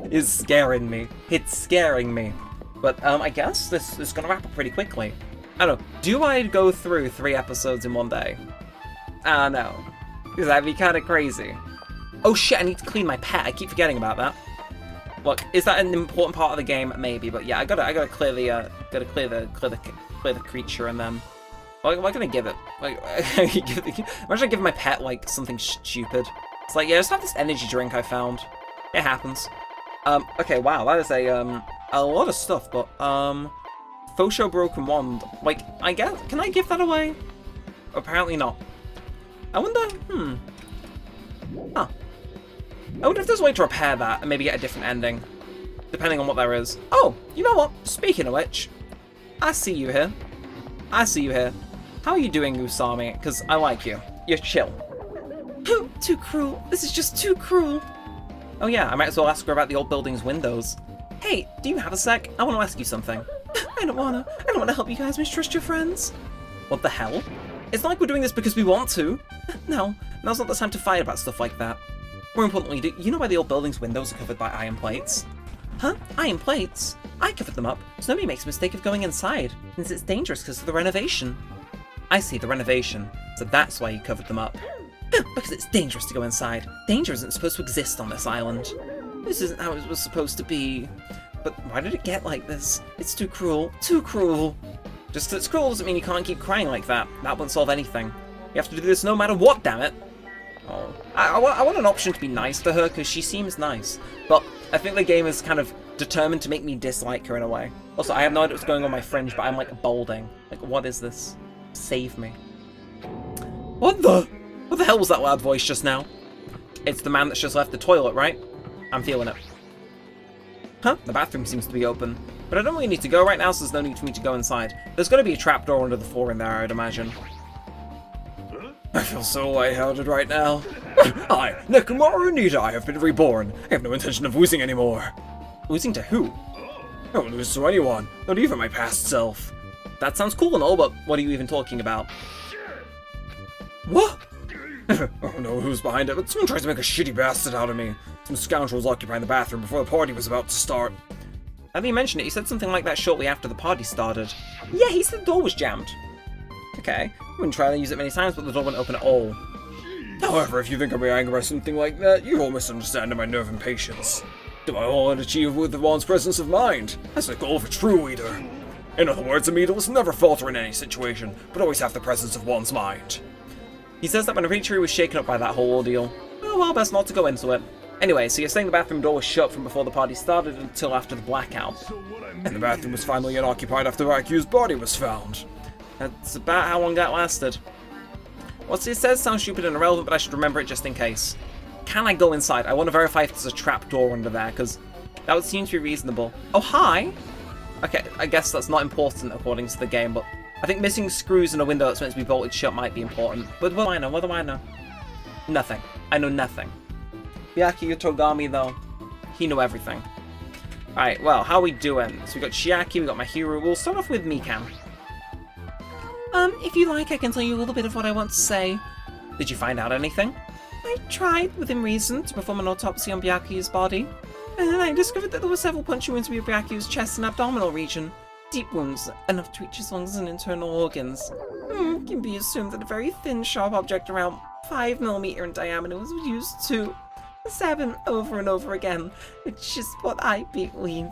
S1: It's scaring me. It's scaring me. But I guess this is gonna wrap up pretty quickly. I don't know. Do I go through 3 episodes in one day? I don't know. Because that'd be kind of crazy. Oh shit! I need to clean my pet. I keep forgetting about that. Look, is that an important part of the game? Maybe, but yeah, I gotta clear the creature and then. What am I gonna give it? Imagine I give my pet something stupid. It's yeah, just have this energy drink I found. It happens. Okay, wow, that is a lot of stuff, but Faux show broken wand. Like, I guess, can I give that away? Apparently not. I wonder, Huh. I wonder if there's a way to repair that and maybe get a different ending. Depending on what there is. Oh, you know what? Speaking of which, I see you here. I see you here. How are you doing, Usami? Because I like you. You're chill. Too cruel. This is just too cruel. Oh yeah, I might as well ask her about the old building's windows. Hey, do you have a sec? I want to ask you something. I don't wanna help you guys mistrust your friends. What the hell? It's not like we're doing this because we want to. No, now's not the time to fight about stuff like that. More importantly, do you know why the old building's windows are covered by iron plates? Huh? Iron plates? I covered them up, so nobody makes a mistake of going inside, since it's dangerous because of the renovation. I see, the renovation. So that's why you covered them up. Because it's dangerous to go inside. Danger isn't supposed to exist on this island. This isn't how it was supposed to be. But why did it get like this? It's too cruel. Too cruel. Just because it's cruel doesn't mean you can't keep crying like that. That won't solve anything. You have to do this no matter what, damn it. Oh. I want an option to be nice to her, because she seems nice. But I think the game is kind of determined to make me dislike her in a way. Also, I have no idea what's going on my fringe, but I'm like balding. Like, what is this? Save me. What the hell was that loud voice just now? It's the man that's just left the toilet, right? I'm feeling it. Huh? The bathroom seems to be open. But I don't really need to go right now, so there's no need for me to go inside. There's going to be a trapdoor under the floor in there, I'd imagine. I feel so lighthearted right now. I, Nekomaru Nida, have been reborn. I have no intention of losing anymore. Losing to who? I won't lose to anyone, not even my past self. That sounds cool and all, but what are you even talking about? What? I don't know who's behind it, but someone tries to make a shitty bastard out of me. Some scoundrels occupying the bathroom before the party was about to start. Now that you mention it, he said something like that shortly after the party started. Yeah, he said the door was jammed. Okay, I wouldn't try to use it many times, but the door wouldn't open at all. However, if you think I'm being angry by something like that, you all misunderstand my nerve and patience. Do I all achieve with one's presence of mind? That's the goal of a true leader. In other words, a leader must never falter in any situation, but always have the presence of one's mind. He says that when Arichiri was shaken up by that whole ordeal. Oh well, best not to go into it. Anyway, so you're saying the bathroom door was shut from before the party started until after the blackout. And the bathroom was finally unoccupied after Raiku's body was found. That's about how long that lasted. What it says sounds stupid and irrelevant, but I should remember it just in case. Can I go inside? I want to verify if there's a trap door under there, because that would seem to be reasonable. Oh, hi! Okay, I guess that's not important according to the game, but I think missing screws in a window that's meant to be bolted shut might be important. But what do I know? What do I know? Nothing. I know nothing. Byakuya Togami, though, he knew everything. Alright, well, how are we doing? So we got Chiaki, we got Mahiru. We'll start off with Mikan. If you like, I can tell you a little bit of what I want to say. Did you find out anything? I tried, within reason, to perform an autopsy on Byakuya's body. And I discovered that there were several puncture wounds near Byakuya's chest and abdominal region. Deep wounds, enough to reach his lungs and internal organs. It can be assumed that a very thin, sharp object around 5mm in diameter was used to stab him over and over again, which is what I believe.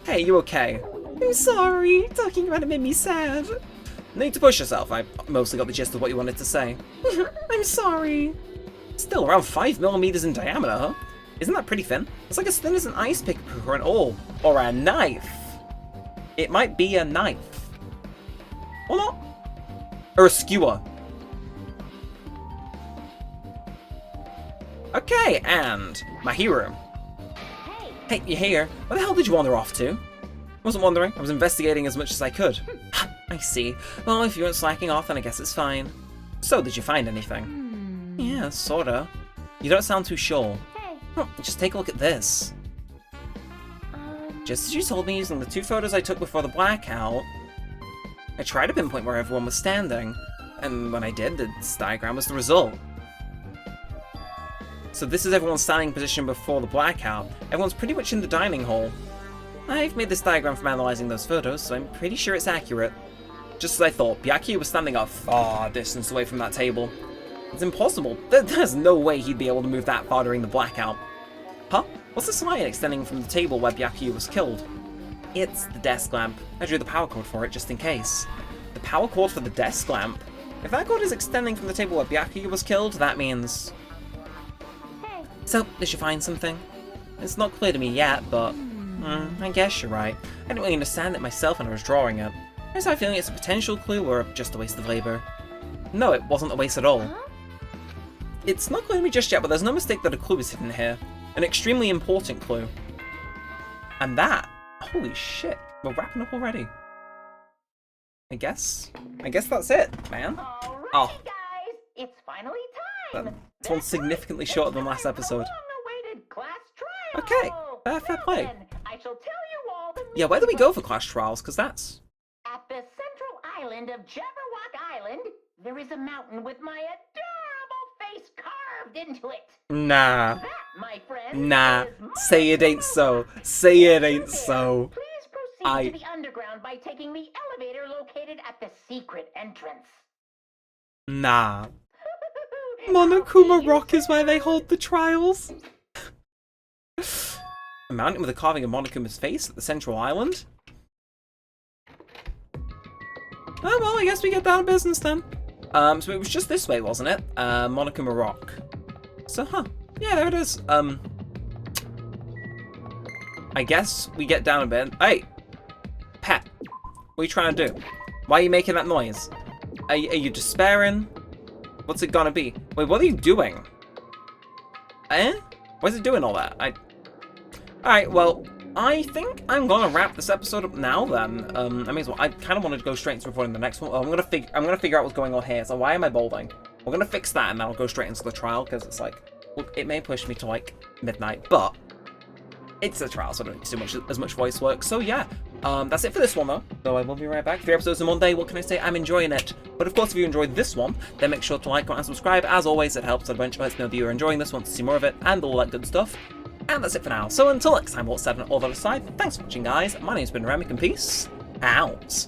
S1: Hey, you okay? I'm sorry, talking about it made me sad. No need to push yourself, I mostly got the gist of what you wanted to say. I'm sorry. Still, around 5mm in diameter, huh? Isn't that pretty thin? It's like as thin as an ice pick or an awl. Or a knife. It might be a knife. Or not. Or a skewer. Okay, and Mahiru. Hey, you here? Where the hell did you wander off to? Wasn't wondering. I was investigating as much as I could. I see. Well, if you weren't slacking off, then I guess it's fine. So, did you find anything? Yeah, sorta. You don't sound too sure.
S2: Hey.
S1: Oh, just take a look at this. Just as you told me using the 2 photos I took before the blackout, I tried to pinpoint where everyone was standing, and when I did, this diagram was the result. So this is everyone's standing position before the blackout. Everyone's pretty much in the dining hall. I've made this diagram from analysing those photos, so I'm pretty sure it's accurate. Just as I thought, Byakuya was standing a far distance away from that table. It's impossible. There's no way he'd be able to move that far during the blackout. Huh? What's this line extending from the table where Byakuya was killed? It's the desk lamp. I drew the power cord for it just in case. The power cord for the desk lamp? If that cord is extending from the table where Byakuya was killed, that means...
S2: Hey.
S1: So, did you find something? It's not clear to me yet, but... I guess you're right. I didn't really understand it myself when I was drawing it. I just have a feeling it's a potential clue or just a waste of labor. No, it wasn't a waste at all. It's not clear to me just yet, but there's no mistake that a clue is hidden here. An extremely important clue. And that, holy shit, we're wrapping up already. I guess that's it, man.
S7: Alright,
S1: Oh.
S7: guys, it's finally time.
S1: This one's significantly shorter than last episode.
S7: Long-awaited class trial.
S1: Okay, fair
S7: Now
S1: play.
S7: then, I shall tell you all the
S1: Yeah, where do we go for
S7: meaning
S1: class trials? Because that's...
S7: At the central island of Jabberwock Island, there is a mountain with my adorable face carved into it.
S1: Nah.
S7: That, my friend,
S1: Nah.
S7: is my
S1: Say it ain't so. Say it ain't so.
S7: Please proceed
S1: I-
S7: to the underground by taking the elevator located at the secret entrance.
S1: Nah.
S7: I'll
S1: Monokuma
S7: see you
S1: Rock is where they hold the trials. A mountain with a carving of Monokuma's face at the central island? Oh, well, I guess we get down to business then. So it was just this way, wasn't it? Monokuma Rock. So, yeah, there it is. I guess we get down a bit. Hey! Pet! What are you trying to do? Why are you making that noise? Are you despairing? What's it gonna be? Wait, what are you doing? Eh? Why is it doing all that? Alright, well, I think I'm gonna wrap this episode up now then. I may as well. I kind of wanted to go straight into recording the next one. I'm gonna figure out what's going on here. So why am I balding? We're gonna fix that and then I'll go straight into the trial because it's like, well, it may push me to like midnight, but it's a trial, so I don't need to do as much voice work. So yeah, that's it for this one though. So I will be right back. 3 episodes in one day. What can I say? I'm enjoying it. But of course, if you enjoyed this one, then make sure to like, comment, and subscribe. As always, it helps a bunch. It lets me know that you're enjoying this, want to see more of it, and all that good stuff. And that's it for now. So until next time, Walt 7 all that aside, thanks for watching, guys. My name's been Neremik, and peace out.